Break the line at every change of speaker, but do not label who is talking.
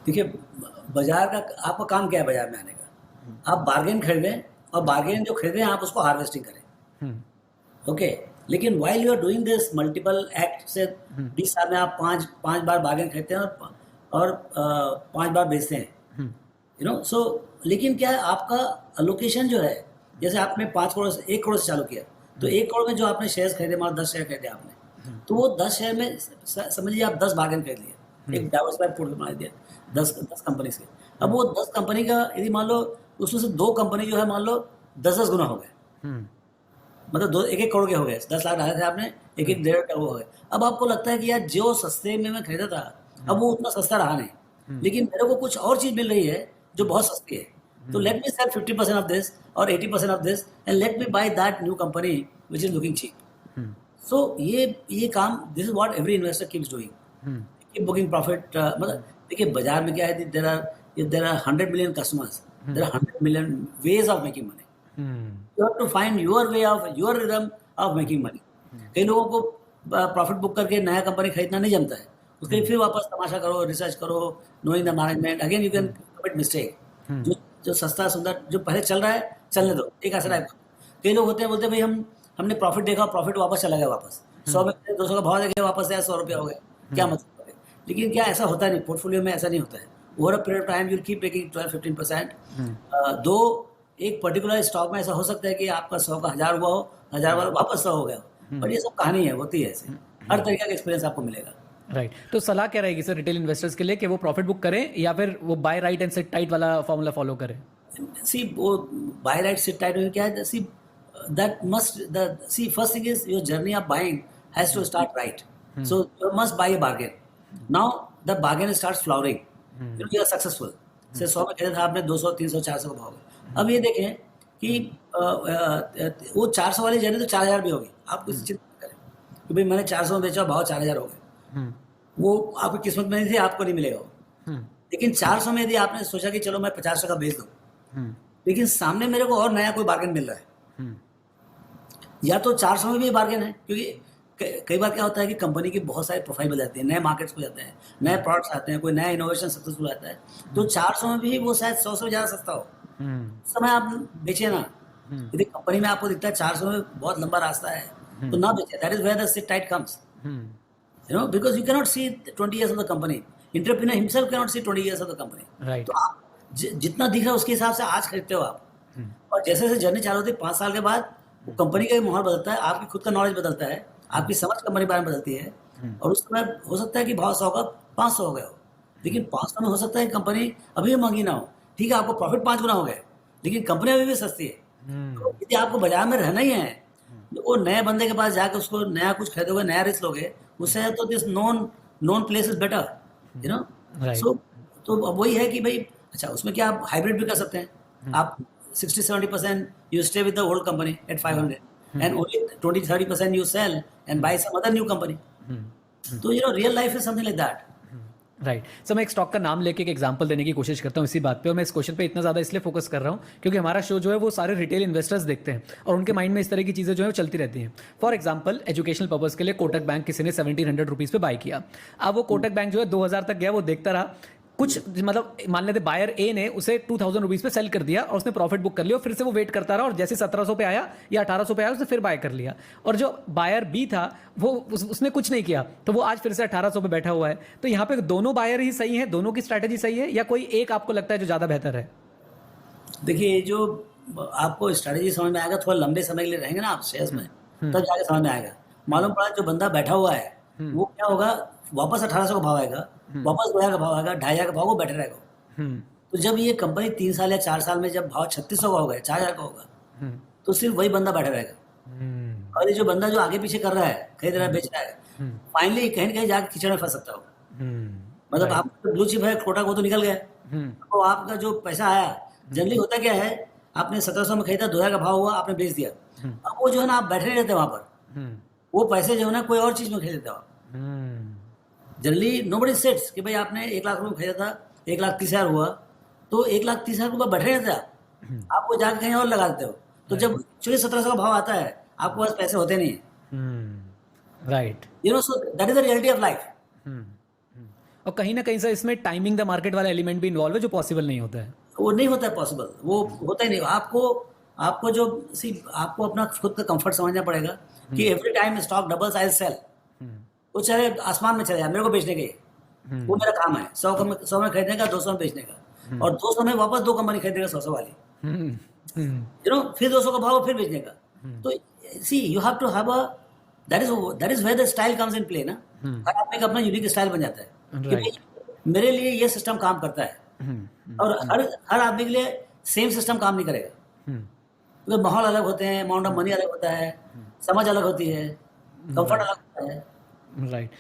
देखिए, बाजार का आपका काम क्या है बाजार में आने का? आप बार्गेन खरीदें और बार्गेन जो खरीदें आप उसको हार्वेस्टिंग करें।
Hmm,
okay. लेकिन while you are doing this multiple act से
हम्म,
20 साल में आप पांच पांच बार बार्गेन खरीदते हैं और 5 बार बेचते हैं।
हम्म,
सो लेकिन क्या है आपका अलोकेशन जो है, जैसे आपने 5 करोड़ से 1 करोड़ से चालू किया, तो
हम्म,
1 करोड़ में जो आपने शेयर्स खरीदे, मान 10 शेयर खरीदे आपने,
हम्म,
तो वो 10 शेयर में समझिए आप 10 बार्गेन खरीद लिए,
हम्म,
एक डाइवर्सिफाइड पोर्टफोलियो बना दिया, दस 10 कंपनी के। अब
हम्म,
वो 10 कंपनी का यदि मान लो उसमें से 2 कंपनी जो है मान लो 10-10 गुना हो गए,
हम्म,
मतलब 1-1 करोड़ के हो गए, 10 लाख डाले थे आपने, एक
हम्म,
एक डेढ़ का वो हो गए। अब आपको लगता है कि यार जो सस्ते में मैं खरीदा था, अब
हम्म,
वो उतना सस्ता रहा नहीं,
हम्म,
लेकिन मेरे को कुछ और चीज मिल रही है जो
हम्म,
बहुत सस्ती है। तो
hmm,
let me sell 50% off this और 80% off this and let me buy that new company which is looking cheap.
Hmm,
so ये काम, this is what every investor keeps doing,
hmm,
keep booking profit. मतलब देखिए बाजार में क्या है, there are 100 million customers, there
hmm,
are 100 million ways of making money.
Hmm,
you have to find your way of your rhythm of making money.
Hmm,
कई लोगों को profit book करके नया कंपनी खरीदना नहीं जमता है, उसके लिए
हम्म,
फिर वापस तमाशा करो, रिसर्च करो, knowing the management, again you can
hmm,
commit mistake.
Hmm,
जो जो सस्ता सुंदर जो पहले चल रहा है चलने दो, एक ऐसा
हम्म,
टाइप का। कई लोग होते हैं बोलते हैं भाई हमने प्रॉफिट देखा, प्रॉफिट वापस चला गया, वापस 100
हम्म,
में 200 का भाव देखे वापस आया, 100 रुपया हो गया, क्या
हम्म,
मतलब है? लेकिन क्या ऐसा होता नहीं, पोर्टफोलियो में ऐसा नहीं होता है। Over a period of time you keep making 12-15%।
हम्म,
दो एक पर्टिकुलर स्टॉक में ऐसा हो सकता है कि आपका 100 का 1000 हुआ हो, 1000
हम्म,
बार वापस 100 हो गया हो,
हम्म,
बट ये सब कहानी है, होती है ऐसे। हर
हम्म,
तरीके का एक्सपीरियंस आपको मिलेगा।
राइट। तो सलाह क्या रहेगी सर रिटेल इन्वेस्टर्स के लिए कि वो प्रॉफिट बुक करें या फिर वो buy right and set tight वाला फॉर्मूला फॉलो करें?
सी वो बाय राइट सिट टाइट क्या है, see that must the see first thing is your journey of buying has to
hmm,
start right.
Hmm,
so you must buy a bargain, now the bargain starts flowering,
hmm,
you are successful. Say
hmm,
100 में खरीदा था आपने, 200 300 400 का भाव गया। अब
हम्म,
ये देखें कि
हम्म,
वो 400 वाली जर्नी तो 4000 भी होगी, आप कुछ
हम्म,
चिंता नहीं करें कि भाई मैंने 400 में बेचा, भाव 4000 हो गए,
हम्म,
वो आपकी किस्मत में नहीं थी, आपको नहीं मिलेगा वो।
हम्म,
लेकिन 400 में यदि आपने सोचा कि चलो मैं 50 का बेच दूं,
हम्म,
लेकिन सामने मेरे को और नया कोई बार्गेन मिल रहा है,
हम्म,
या तो 400 में भी बार्गेन है, क्योंकि कई बार क्या होता है कि कंपनी की बहुत सारी प्रोफाइल बदलती है, नए मार्केट्स को जाते हैं, नए
हम्म,
प्रोडक्ट्स आते हैं, कोई नया इनोवेशन सक्सेसफुल आता है, तो
हम्म,
400 में भी वो शायद 100 से ज़्यादा सस्ता हो,
हम्म,
उस समय आप बेचे ना।
हम्म,
यदि कंपनी में आपको दिखता है 400 में बहुत लंबा रास्ता है, तो
हम्म,
ना बेचे। That is where the sit tight comes,
hmm,
because you cannot see 20 years of the company. Entrepreneur himself cannot see 20 years of the company. तो
राइट।
आप जितना दिख रहा है उसके हिसाब से आज खरीदते हो आप,
हम्म,
और जैसे जैसे जर्नी चालू होती है 5 साल के बाद वो
हम्म,
कंपनी का भी माहौल बदलता है, आपकी खुद का नॉलेज बदलता है,
हम्म,
आपकी समझ कंपनी के बारे में बदलती है,
हम्म,
और उस समय हो सकता है कि भाव 100 का 500 हो गया हो, लेकिन 500 में हो सकता है कि कंपनी अभी भी महंगी ना हो। ठीक है, आपको प्रॉफिट 5 गुना हो गए, लेकिन कंपनी अभी भी सस्ती है। तो
हम्म,
यदि आपको बाजार में रहना ही है,
हम्म,
तो वो नए बंदे के पास जाकर उसको नया कुछ खरीदोगे, नया रिस्क लोगे, उससे तो this non non place is better, you know.
Right.
So तो अब वही है कि भाई, अच्छा उसमें क्या आप हाइब्रिड भी कर सकते हैं।
हम्म,
आप 60-70% you stay with the old company at
hmm,
500
hmm,
and only 20-30% you sell and
hmm,
buy some other new company.
Hmm, hmm,
तो real life is something like that.
Right. Sir मैं एक stock का नाम लेके एक example देने की कोशिश करता हूँ इसी बात पे, और मैं इस क्वेश्चन पे इतना ज़्यादा इसलिए फोकस कर रहा हूँ क्योंकि हमारा शो जो है वो सारे रिटेल इन्वेस्टर्स देखते हैं और उनके माइंड में इस तरह की चीज़ें जो है वो चलती रहती हैं। फॉर एग्जांपल एजुकेशनल पर्पज़ के लिए कोटक बैंक किसी ने 1700 रुपीज़ पे बाय किया। अब वो कोटक बैंक जो है 2000 तक गया, वो देखता रहा कुछ, मतलब मान लेते बायर ए ने उसे 2000 रुपीज़ पे सेल कर दिया और उसने प्रॉफिट बुक कर लिया, और फिर से वो वेट करता रहा और जैसे 1700 पे आया या 1800 पे आया उसने फिर बाय कर लिया। और जो बायर बी था वो उसने कुछ नहीं किया, तो वो आज फिर से 1800 पे बैठा हुआ है। तो यहाँ पे दोनों बायर ही सही है, दोनों की स्ट्रैटेजी सही है, या कोई एक आपको लगता है जो ज़्यादा बेहतर है?
देखिए, ये जो आपको स्ट्रैटेजी समझ में आएगा, थोड़ा लंबे समय के लिए रहेंगे ना आप शेयर्स में, तब जाके समझ में आएगा। मालूम पड़ा जो बंदा बैठा हुआ है, वो क्या होगा, वापस 1800 का भाव आएगा, वापस 2000 का भाव आएगा, 2500 का भाव, वो बैठे रहेगा। तो जब ये कंपनी 3 साल या 4 साल में जब भाव 3600 का हो गया, 4000 का होगा, तो सिर्फ वही बंदा बैठा रहेगा। और ये जो बंदा जो आगे पीछे कर रहा है, खरीद रहा है, बेच रहा है, फाइनली कहीं ना कहीं जाकर कीचड़ में फंस सकता हो। मतलब
राइट।
आपका ब्लू चिप है, कोटा को तो निकल गया, तो आपका जो पैसा आया, जनरली होता क्या है, आपने 1700 में खरीदा, 2000 का भाव हुआ, आपने बेच दिया। अब वो जो है ना, आप बैठे नहीं रहते वहां पर, वो पैसे जो है ना कोई और चीज में खरीद लेते हो आप। जनरली नो बडी सेट्स कि भाई आपने 1 लाख रुपये में खरीदा था, 1,30,000 हुआ, तो 1,30,000 रुपये बैठे रहते आप वो जाके कहीं और लगा देते हो। तो जब
राइट।
एक्चुअली 1700 का भाव आता है, आपके पास पैसे होते नहीं है।
Right.
So that is the reality of life.
और कहीं ना कहीं सर इसमें टाइमिंग द मार्केट वाला एलिमेंट भी इन्वॉल्व है जो पॉसिबल नहीं होता है।
वो नहीं होता है पॉसिबल, वो होता ही नहीं। आपको आपको जो सी आपको अपना खुद का कंफर्ट समझना पड़ेगा कि एवरी टाइम स्टॉक डबल्स आई सेल। वो चाहे आसमान में चले जाए, मेरे को बेचने के लिए, वो मेरा काम है। 100 में खरीदने का, 200 में बेचने का, और 200 में वापस 2 कंपनी खरीदेगा 100 वाली, फिर 200 का भाव फिर बेचने का। तो see you have to have a that is where the style comes in play ना। हर आदमी का अपना यूनिक स्टाइल बन जाता है कि भाई मेरे लिए ये सिस्टम काम करता है, और हर आदमी के लिए सेम सिस्टम काम नहीं करेगा, क्योंकि माहौल अलग होते हैं, अमाउंट ऑफ मनी अलग होता है, समझ अलग होती है, कंफर्ट अलग होता है।
राइट।